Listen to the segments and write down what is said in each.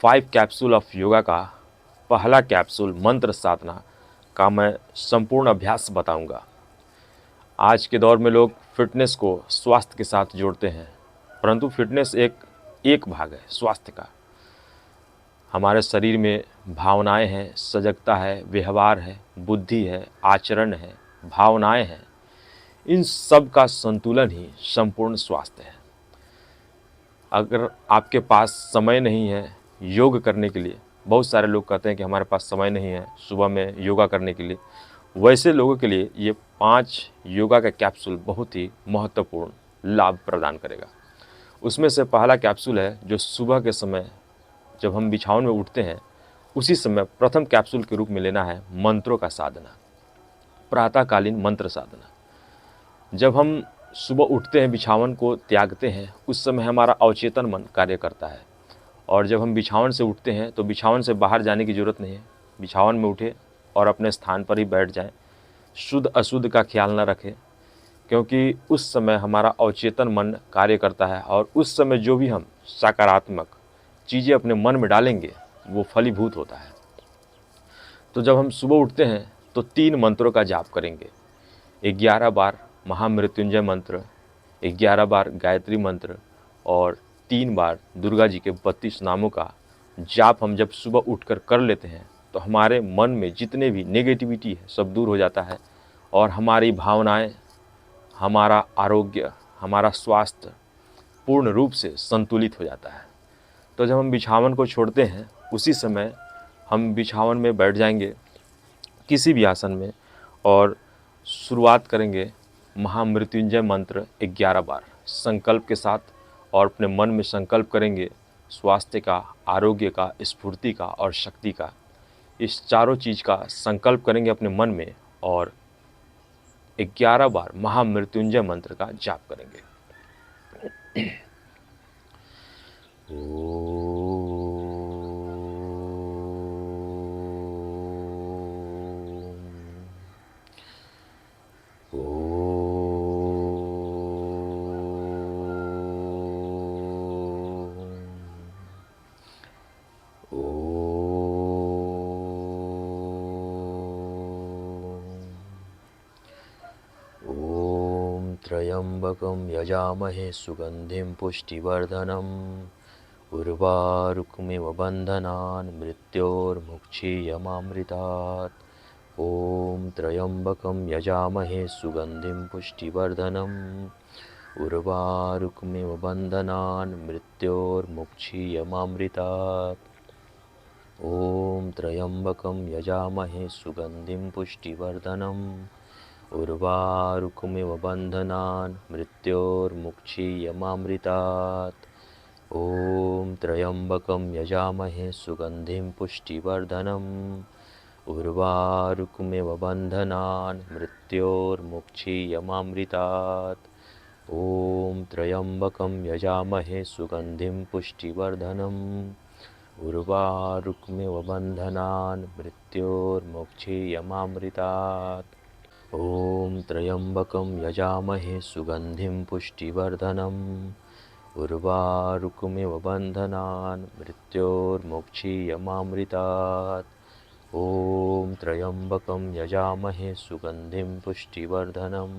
5 capsule of yoga का पहला capsule मंत्र साधना का मैं संपूर्ण अभ्यास बताऊंगा। आज के दौर में लोग फिटनेस को स्वास्थ्य के साथ जोड़ते हैं, परंतु फिटनेस एक भाग है स्वास्थ्य का। हमारे शरीर में भावनाएं हैं, सजगता है, व्यवहार है, बुद्धि है, आचरण है, भावनाएं हैं। इन सब का संतुलन ही संपूर्ण स्वास्थ्य है। अगर आपके पास समय नहीं है योग करने के लिए, बहुत सारे लोग कहते हैं कि हमारे पास समय नहीं है सुबह में योगा करने के लिए, वैसे लोगों के लिए ये 5 योगा का कैप्सूल बहुत ही महत्वपूर्ण लाभ प्रदान करेगा। उसमें से पहला कैप्सूल है जो सुबह के समय जब हम बिछावन में उठते हैं उसी समय प्रथम कैप्सूल के रूप में लेना है मंत्रों का साधना, प्रातःकालीन मंत्र साधना। जब हम सुबह उठते हैं, बिछावन को त्यागते हैं, उस समय हमारा अवचेतन मन कार्य करता है। और जब हम बिछावन से उठते हैं तो बिछावन से बाहर जाने की ज़रूरत नहीं है, बिछावन में उठे और अपने स्थान पर ही बैठ जाएं। शुद्ध अशुद्ध का ख्याल न रखें, क्योंकि उस समय हमारा अवचेतन मन कार्य करता है और उस समय जो भी हम सकारात्मक चीज़ें अपने मन में डालेंगे वो फलीभूत होता है। तो जब हम सुबह उठते हैं तो 3 मंत्रों का जाप करेंगे। 11 बार महामृत्युंजय मंत्र, 11 बार गायत्री मंत्र और 3 बार दुर्गा जी के 32 नामों का जाप हम जब सुबह उठकर कर लेते हैं तो हमारे मन में जितने भी नेगेटिविटी है सब दूर हो जाता है और हमारी भावनाएं, हमारा आरोग्य, हमारा स्वास्थ्य पूर्ण रूप से संतुलित हो जाता है। तो जब हम बिछावन को छोड़ते हैं उसी समय हम बिछावन में बैठ जाएंगे किसी भी आसन में और शुरुआत करेंगे महामृत्युंजय मंत्र 11 बार संकल्प के साथ, और अपने मन में संकल्प करेंगे स्वास्थ्य का, आरोग्य का, स्फूर्ति का और शक्ति का। इस चारों चीज़ का संकल्प करेंगे अपने मन में और 11 बार महामृत्युंजय मंत्र का जाप करेंगे। त्र्यंबकं यजामहे सुगंधिं पुष्टिवर्धनम् उर्वारुकमिव बन्धनान् मृत्योर्मुक्षीयमामृतात्। ॐ त्र्यंबकं यजामहे सुगंधिं पुष्टिवर्धनम् उर्वारुकमिव बन्धनान् मृत्योर्मुक्षीयमामृतात्। ॐ त्र्यंबकं यजामहे सुगंधिं पुष्टिवर्धनम् उर्वारुकमिव बन्धनान् मृत्योर्मुक्षीयमामृतात्। ॐ त्र्यंबकं यजामहे सुगंधिं पुष्टिवर्धनम् उर्वारुकमिव बन्धनान् मृत्योर्मुक्षीयमामृतात्। ॐ त्र्यंबकं यजामहे सुगंधिं पुष्टिवर्धनम् उर्वारुकमिव बन्धनान् मृत्योर्मुक्षीयमामृतात्। ॐ त्र्यंबकं यजामहे सुगंधिं पुष्टिवर्धनम् उर्वारुकमिव बन्धनान् मृत्योर्मुक्षीयमामृतात्। ॐ त्र्यंबकं यजामहे सुगंधिं पुष्टिवर्धनम्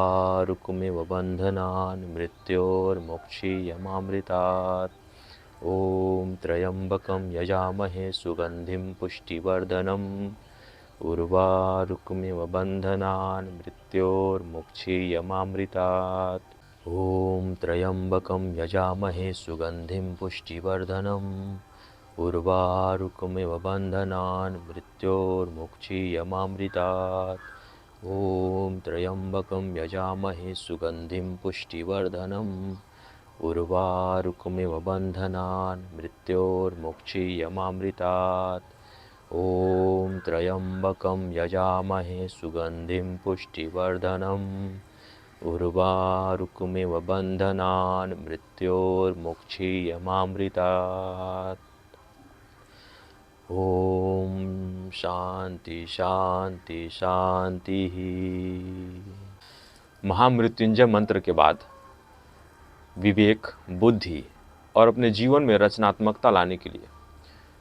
उर्वारुकमिव बन्धनान् मृत्योर्मुक्षीयमामृतात्। ॐ त्र्यंबकं यजामहे सुगंधिं पुष्टिवर्धनम् उर्वारुकमिव बन्धनान् मृत्योर्मुक्षीयमामृतात्। ॐ त्र्यंबकं यजामहे सुगंधिं पुष्टिवर्धनम् उर्वारुकमिव बन्धनान् मृत्योर्मुक्षीयमामृतात्। ॐ त्र्यंबकं यजामहे सुगंधिं पुष्टिवर्धनम् उर्वारुकमिव बन्धनान् मृत्योर्मुक्षीयमामृतात्। ॐ त्र्यंबकं यजामहे सुगंधिं पुष्टिवर्धनम् उर्वारुकमिव बन्धनान् मृत्योर्मुक्षीयमामृतात्। ॐ शांति शांति शांति। महामृत्युंजय मंत्र के बाद विवेक, बुद्धि और अपने जीवन में रचनात्मकता लाने के लिए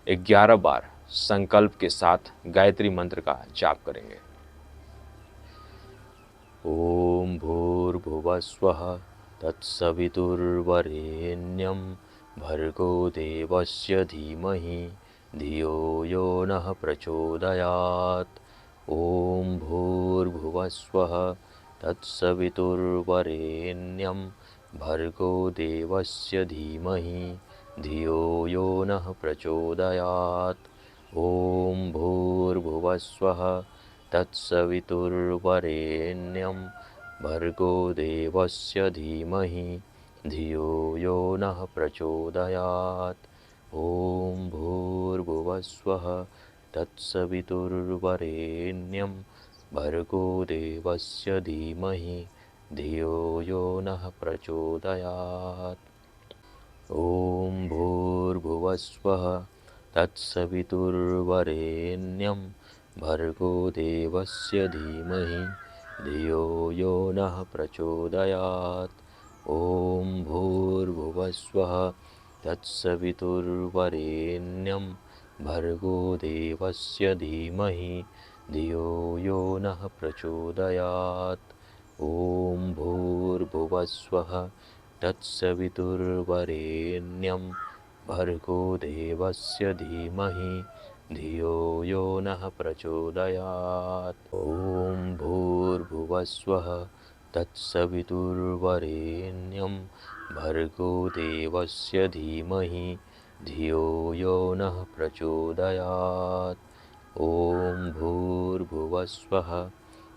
11 बार संकल्प के साथ गायत्री मंत्र का जाप करेंगे। ॐ भूर्भुवस्वः तत्सवितुर्वरेण्यं भर्गो देवस्य धीमहि धियो यो नः प्रचोदयात्। ॐ भूर्भुवस्वः तत्सवितुर्वरेण्यं भर्गो देवस्य धीमहि धियो यो नः प्रचोदयात्। ॐ भूर्भुवस्वः तत्सवितुर्वरेण्यं भर्गो देवस्य धीमहि धियो यो नः प्रचोदयात्। ॐ भूर्भुवस्वः तत्सवितुर्वरेण्यं भर्गो देवस्य धीमहि धियो यो नः प्रचोदयात्। ॐ भूर्भुवस्वः तत्सवितुर्वरेण्यं भर्गो देवस्य धीमहि धियो यो नः प्रचोदयात्। ॐ भूर्भुवस्वः तत्सवितुर्वरेण्यं भर्गो देवस्य धीमहि धियो यो नः प्रचोदयात्। ॐ भूर्भुवस्वः तत्सवितुर्वरेण्यं भर्गो देवस्य धीमहि धियो यो नः प्रचोदयात्। ॐ भूर्भुवस्वः तत्सवितुर्वरेण्यं भर्गो देवस्य धीमहि धियो यो नः प्रचोदयात्। ॐ भूर्भुवस्वः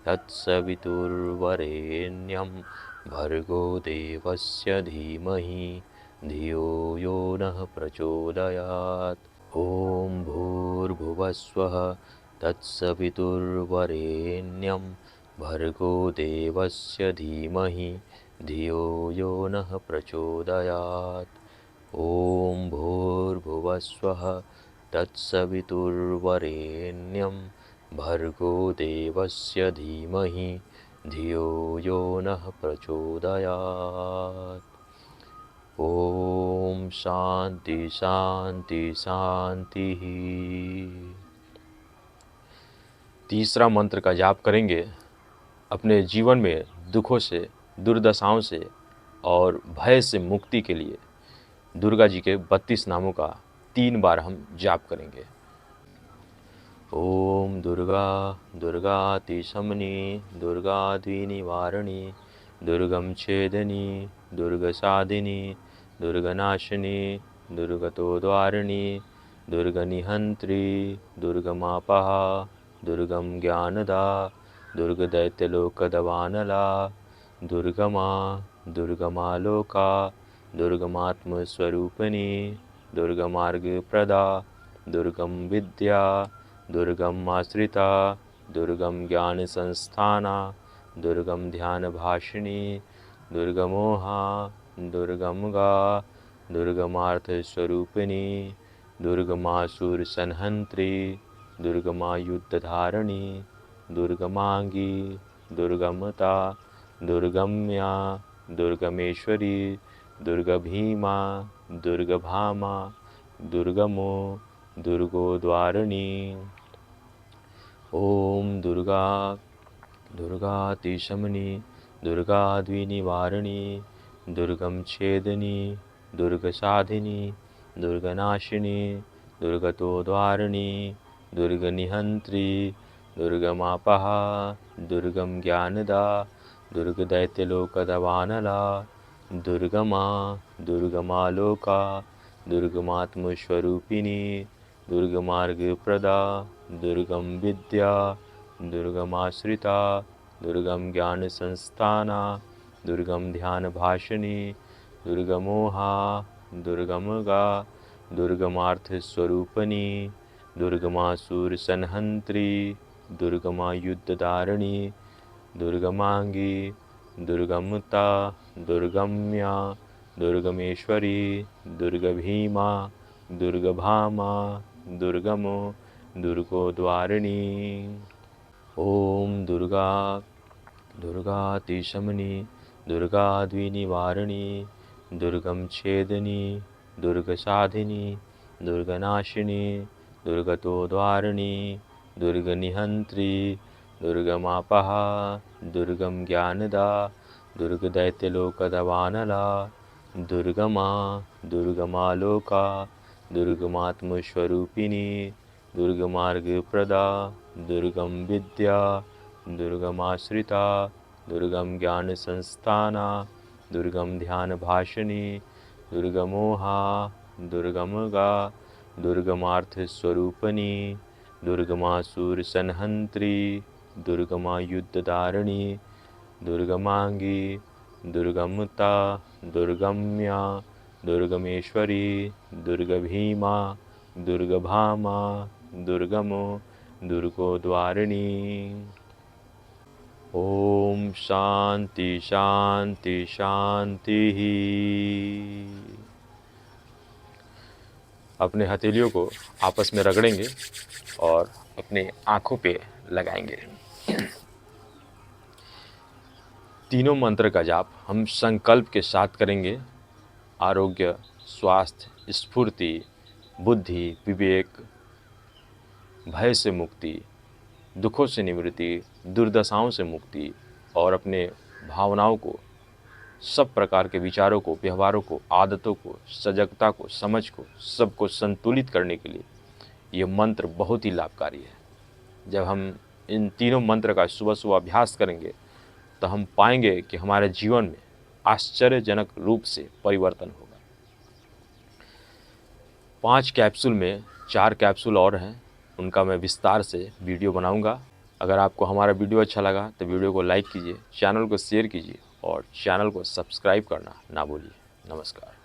तत्सवितुर्वरेण्यं भर्गो देवस्य धीमहि धियो यो नः प्रचोदयात्। ॐ भूर्भुवस्वः तत्सवितुर्वरेण्यं भर्गो देवस्य धीमहि धियो यो नः प्रचोदयात्। ॐ भूर्भुवस्वः तत्सवितुर्वरेण्यं भर्गो देवस्य धीमहि धियो यो नः प्रचोदयात्। ओम शांति शांति शांति। तीसरा मंत्र का जाप करेंगे अपने जीवन में दुखों से, दुर्दशाओं से और भय से मुक्ति के लिए दुर्गा जी के 32 नामों का 3 बार हम जाप करेंगे। ओम दुर्गा दुर्गातिशमनी दुर्गाद्विनिवारिणी दुर्गम छेदनी दुर्गसाधिनी दुर्गनाशिनी दुर्गतोद्वारिणी दुर्गनिहंत्री दुर्गमापहा दुर्गम ज्ञानदा दुर्गदैत्यलोकदवानला दुर्गमा दुर्गमालोका दुर्गमात्मस्वरूपिणी दुर्गमार्गप्रदा दुर्गम विद्या दुर्गम आश्रिता दुर्गम ज्ञान संस्थाना दुर्गम ध्यान भाषिणी दुर्गमोहा दुर्गमगा दुर्गमार्थ स्वरूपिणी दुर्गमासुर संहंत्री दुर्गमा युद्धधारिणी दुर्गमांगी दुर्गमता दुर्गम्या दुर्गमेश्वरी दुर्गभीमा दुर्गभामा दुर्गमो दुर्गोद्वारिणी। ओम दुर्गा दुर्गातिशमनी दुर्गाद्विनिवारिणी दुर्गम छेदनी दुर्गसाधिनी दुर्गनाशिनी दुर्गतोद्वारिणी दुर्गनिहंत्री दुर्गमापहा दुर्गम ज्ञानदा दुर्गदैत्यलोकदवानला दुर्गमा दुर्गमालोका दुर्गमात्मस्वरूपिणी दुर्गमार्गप्रदा दुर्गम विद्या दुर्गमाश्रिता दुर्गम ज्ञान संस्थाना दुर्गम ध्यान भाषिणी दुर्गमोहा दुर्गमगा दुर्गमार्थ स्वरूपिणी दुर्गमासुर संहंत्री दुर्गमा युद्धधारिणी दुर्गमांगी दुर्गमता दुर्गम्या दुर्गमेश्वरी दुर्गभीमा दुर्गभामा दुर्गमो दुर्गोद्वारिणी। ओम दुर्गा दुर्गातिशमनी दुर्गाद्विनिवारिणी दुर्गम छेदनी दुर्गसाधिनी दुर्गनाशिनी दुर्गतोद्वारिणी दुर्गनिहन्त्री दुर्गमापः दुर्गम ज्ञानदा दुर्गदैत्यलोकदवानला दुर्गमा दुर्गमालोका दुर्गमात्मस्वरूपिणी दुर्गमार्गप्रदा दुर्गम विद्या दुर्गमाश्रिता दुर्गम ज्ञानसंस्थाना दुर्गम ध्यानभाषिणी दुर्गमोहा दुर्गमगा दुर्गमार्थस्वरूपिणी दुर्गमासुरसंहन्त्री दुर्गमा युद्धधारिणी दुर्गमांगी दुर्गमता दुर्गम्या दुर्गमेश्वरी दुर्गभीमा दुर्गभामा दुर्गमो दुर्गोद्वारिणी। ओम शांति शांति शांति। अपने हथेलियों को आपस में रगड़ेंगे और अपने आँखों पे लगाएंगे। तीनों मंत्र का जाप हम संकल्प के साथ करेंगे। आरोग्य, स्वास्थ्य, स्फूर्ति, बुद्धि, विवेक, भय से मुक्ति, दुखों से निवृत्ति, दुर्दशाओं से मुक्ति और अपने भावनाओं को, सब प्रकार के विचारों को, व्यवहारों को, आदतों को, सजगता को, समझ को, सबको संतुलित करने के लिए ये मंत्र बहुत ही लाभकारी है। जब हम इन तीनों मंत्र का सुबह सुबह अभ्यास करेंगे तो हम पाएंगे कि हमारे जीवन में आश्चर्यजनक रूप से परिवर्तन होगा। 5 कैप्सूल में 4 कैप्सूल और हैं, उनका मैं विस्तार से वीडियो बनाऊंगा। अगर आपको हमारा वीडियो अच्छा लगा तो वीडियो को लाइक कीजिए, चैनल को शेयर कीजिए और चैनल को सब्सक्राइब करना ना भूलिए। नमस्कार।